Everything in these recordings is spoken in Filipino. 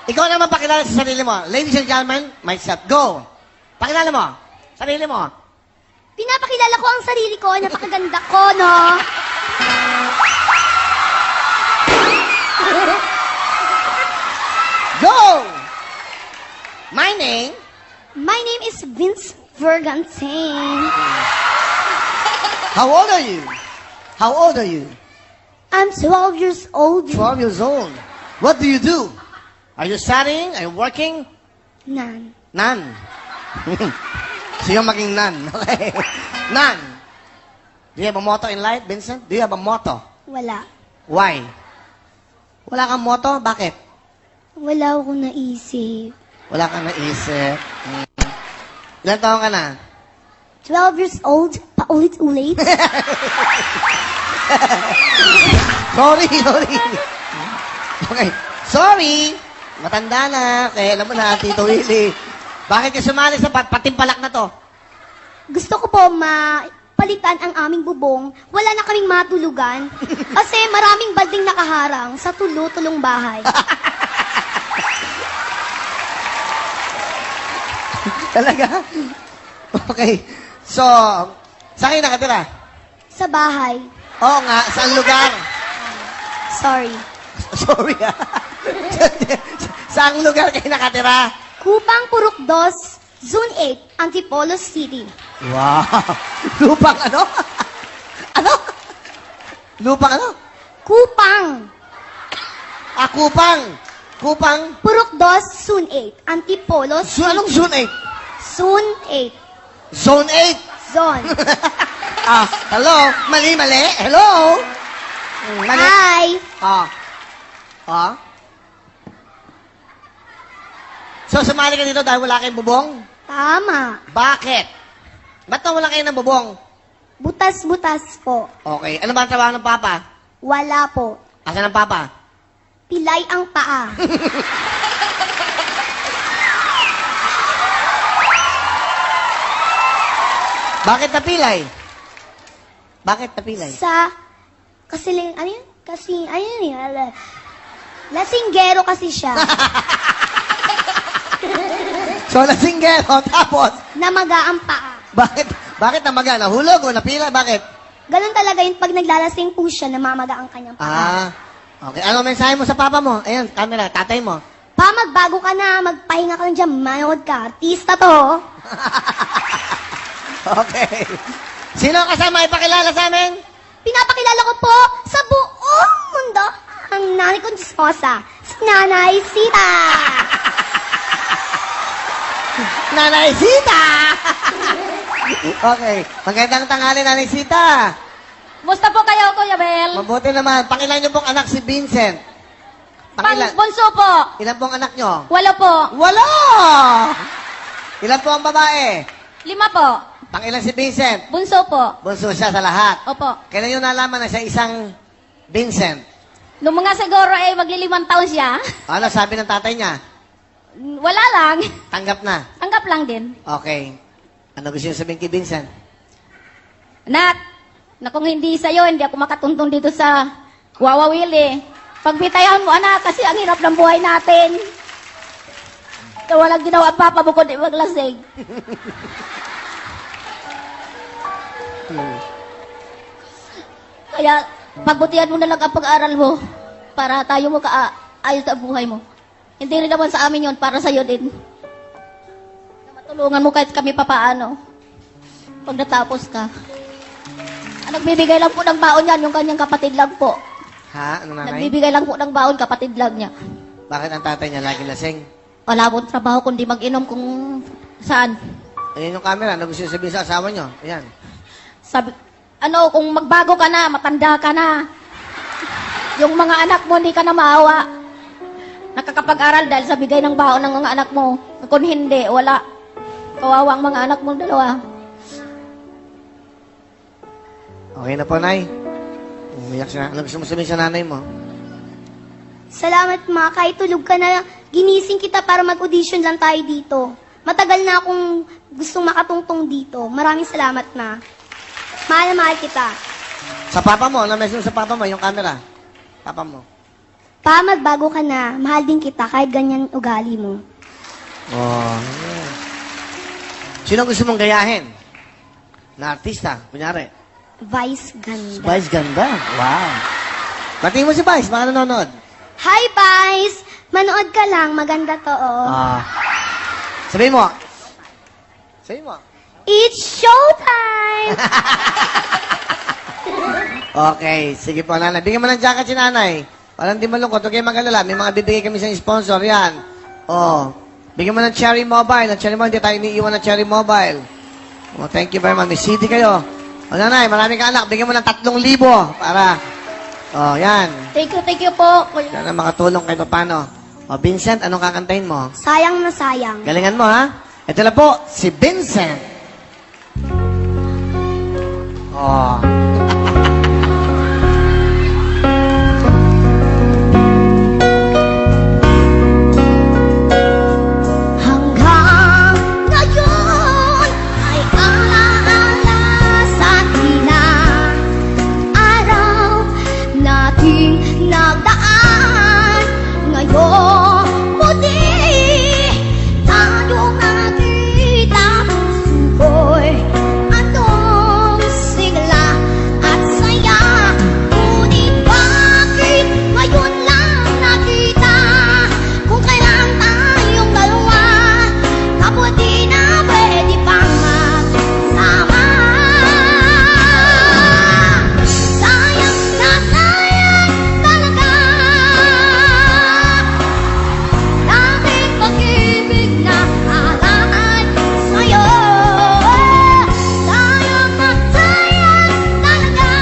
Ikaw naman pakilala sa sarili mo. Ladies and gentlemen, myself, go. Pakilala mo. Sarili mo. Pinapakilala ko ang sarili ko. Napakaganda ko, no? Go! My name? My name is Vince Vergantine. How old are you? How old are you? I'm 12 years old. 12 years old. What do you do? Are you studying? Are you working? Nan. None. Siya maging none. Okay. None. Do you have a motto in life, Vincent? Do you have a motto? Wala. Why? Wala kang motto? Bakit? Wala akong naisip. Wala kang naisip. Ilan taon ka na? 12 years old, paulit-ulit. Sorry. Okay. Sorry. Matanda na. Kaya alam mo na, Tito Willie. Bakit ka sumali sa patimpalak na to? Gusto ko po palitan ang aming bubong. Wala na kaming matulugan. Kasi maraming balding nakaharang sa tulong bahay. Talaga? Okay. So, saan kayo nakatira? Sa bahay. Oo nga, saan lugar? Sorry. Sorry ah. Saan lugar kayo nakatira? Kupang Purok 2, Zone 8, Antipolo City. Wow. Lupang ano? Ano? Lupang ano? Kupang. Kupang. Kupang. Purok 2, Zone 8, Antipolo City. Anong Zone 8? Zone 8. Zone 8. Zone. Hello? Mali. Hello? Mali. Hi. So, sumali ka dito dahil wala kayong bubong? Tama. Bakit? Ba't wala kayo ng bubong? Butas-butas po. Okay. Ano ba ang trabaho ng papa? Wala po. Asan ang papa? Pilay ang paa. Bakit napilay? Bakit napilay? Lasinggero kasi siya. So, lasinggero, tapos? Namaga ang paa. Bakit namaga? Nahulog o napila? Bakit? Ganun talaga yun pag naglalasing po siya, namamaga ang kanyang paa. Okay. Ano mensahe mo sa papa mo? Ayan, camera, tatay mo. Pa, magbago ka na, magpahinga ka lang dyan, manood ka. Artista to. Okay. Sino ang kasama ipakilala sa amin? Pinapakilala ko po sa buong mundo ang nanay kong Diyosa, si Nanay Sita. Nanay Sita! Okay. Magandang tanghali, Nanay Sita. Musta po kayo, Kuya Bel? Mabuti naman. Pangilan niyo pong anak si Vincent? Pangilan? Bunso po. Ilan pong anak niyo? Walo po. Wala! Ilan po ang babae? 5 po. Pangilan si Vincent? Bunso po. Bunso siya sa lahat. Opo. Kailan niyo nalaman na siya isang Vincent? Nung mga siguro magli5 taon siya, Ano sabi ng tatay niya? wala lang. Tanggap na. Tanggap lang din. Okay. Ano gusto niyo sabihin kay Vincent? Anak, na kung hindi sa'yo, hindi ako makatuntong dito sa Wawa Willie. Pagbitayan mo, anak, kasi ang hirap ng buhay natin. Na walang ginawa ang papa mo kundi maglasing. Kaya, pagbutihan mo na lang ang pag-aaral mo para tayo mo ayos sa buhay mo. Hindi rin naman sa amin yon, para sa'yo din. Na matulungan mo kahit kami papaano. Pag natapos ka. Ang nagbibigay lang po ng baon yan, yung kanyang kapatid lang po. Ha? Ano nanay? Nagbibigay lang po ng baon, kapatid lang niya. Bakit ang tatay niya lagi lasing? Wala po trabaho kundi mag-inom kung saan. Ayan yung camera. Ano gusto niyo sabihin sa asawa niyo? Ayan. Sabi, kung magbago ka na, matanda ka na. Yung mga anak mo, hindi ka na maawa. Nakakapag-aral dahil sa bigay ng baon ng mga anak mo. Kung hindi, wala. Kawawa ang mga anak mo dalawa. Okay na po, Nay. Umiyak siya. Ano gusto mo sabihin sa nanay mo? Salamat ma, kahit tulog ka na, ginising kita para mag-audition lang tayo dito. Matagal na akong gustong makatungtong dito. Maraming salamat ma. Mahal na mahal kita. Sa papa mo, ano message mo sa papa mo? Yung camera. Papa mo. Pa, magbago ka na. Mahal din kita kahit ganyan ugali mo. Oh. Sino gusto mong gayahin? Na artista, kunyari. Vice ganda. Vice ganda. Wow. Batiin mo si Vice, baka nanonood. Hi, Vice! Manood ka lang. Maganda to, oh. Sabihin mo. Sabihin mo. It's showtime! Okay, sige po, nanay. Bigyan mo ng jacket si nanay. Para hindi malungkot. Huwag kayong mag-alala. May mga bibigay kami sa sponsor. Yan. Oh. Bigyan mo ng Cherry Mobile. Ng Cherry Mobile, hindi tayo iniiwan ng Cherry Mobile. Oh, thank you very much. May CD kayo. O, nanay, maraming ka anak. Bigyan mo ng 3,000 para... Oh, yan. Thank you po, kuya. Sana makatulong kahit paano. O, Vincent, anong kakantahin mo? Sayang na sayang. Galingan mo, ha? Ito na po, si Vincent. Oh. Hanggang ngayon ay alaala sa atin ang araw nating nagdaan. Ngayon muli tayong nakita, puso'y anong sigla at saya. Ngunit bakit ngayon lang nakita, kung kailan tayong dalawa kabuti na pwede pang magsama. Sayang na sayang talaga nating pag-ibig na alay sa'yo. Sayang na sayang talaga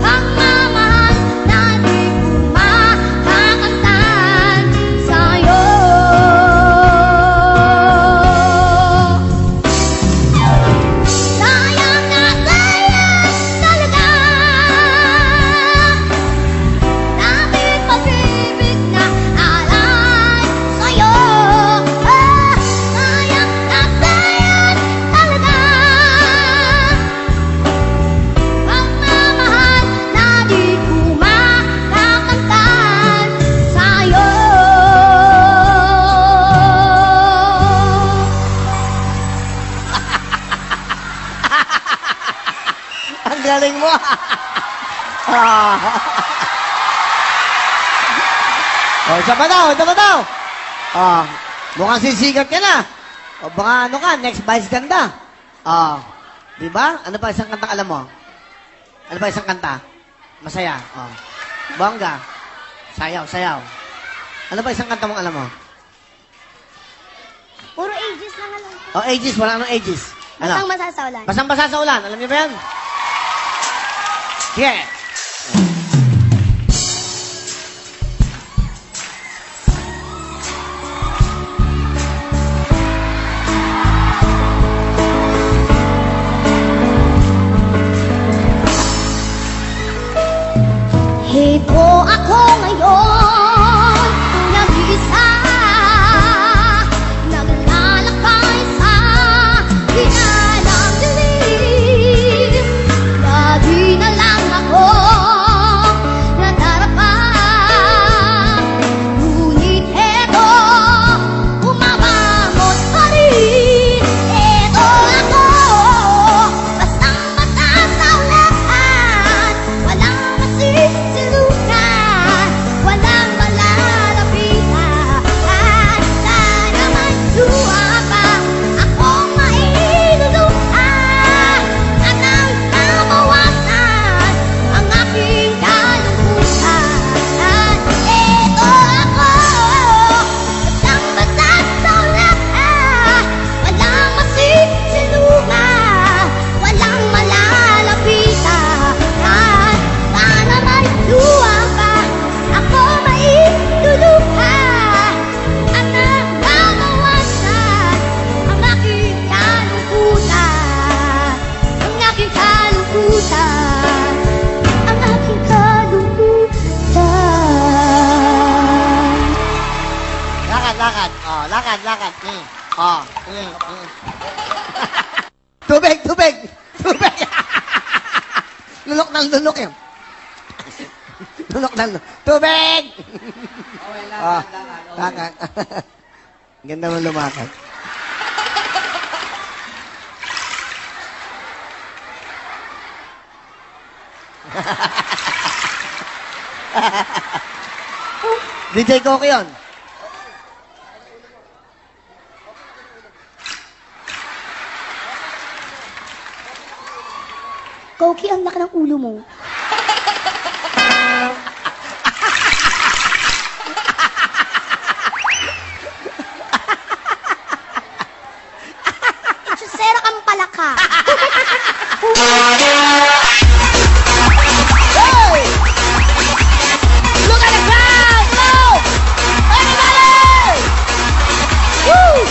ang mamahal na di ko makakamtan sa'yo. Sayang na sayang talaga natin pag-ibig na alay sa'yo. Sayang na sayang talaga ang mamahal na di ko makakamtan sa'yo. Ang galing mo. Ah. Oh, isa pa daw, isa pa daw. Ah, mukhang sisigat ka na. O baka ano ka, next Vice ganda. Ah, di ba? Ano pa isang kanta alam mo? Ano pa isang kanta? Masaya. Oh. Bongga. Sayaw, sayaw. Ano pa isang kanta mong alam mo? Puro ages lang alam ko. Oh, ages, wala anong ages. Ano? Basang masasaulan. Basang-basa sa ulan. Alam niyo ba yan? Yeah. Heto ako ngayon, nag-iisa, naglalakay sa hinalang dilim. Lagi na lang ako nadarapa, ngunit heto, umabangon pa rin. Heto ako, basang-basa sa ulan, walang masisilukan, walang malalapitan. Sana may luha pa akong mailuluhan, at nang nabawasan ang aking kalungkutan. Eto ako, basang-basa sa ulan, walang masisilukan, walang malalapitan. Sana may luha pa ako mailuluhan, at nang nabawasan ang aking kalungkutan. Ang aking kalungkutan. Ang aking kalungkutan. Lakad, lakad. Oh, lakad, lakad. Oh. Tubig, tubig. Tubig. Lunok ng lunok yun. Lunok na lunok. Tubig! Ah, lakad. Ganda mo lumakad. DJ Coco yun. Koki, ang laki ng ulo mo. Chusera kang palaka. Hey! Look at the crowd! Go! Everybody! Woo!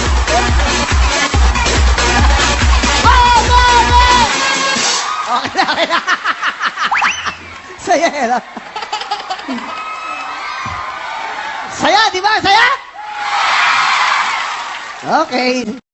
Go, go, go! Okay na, okay na. Saya eh, no? Saya, di ba? Saya? Okay.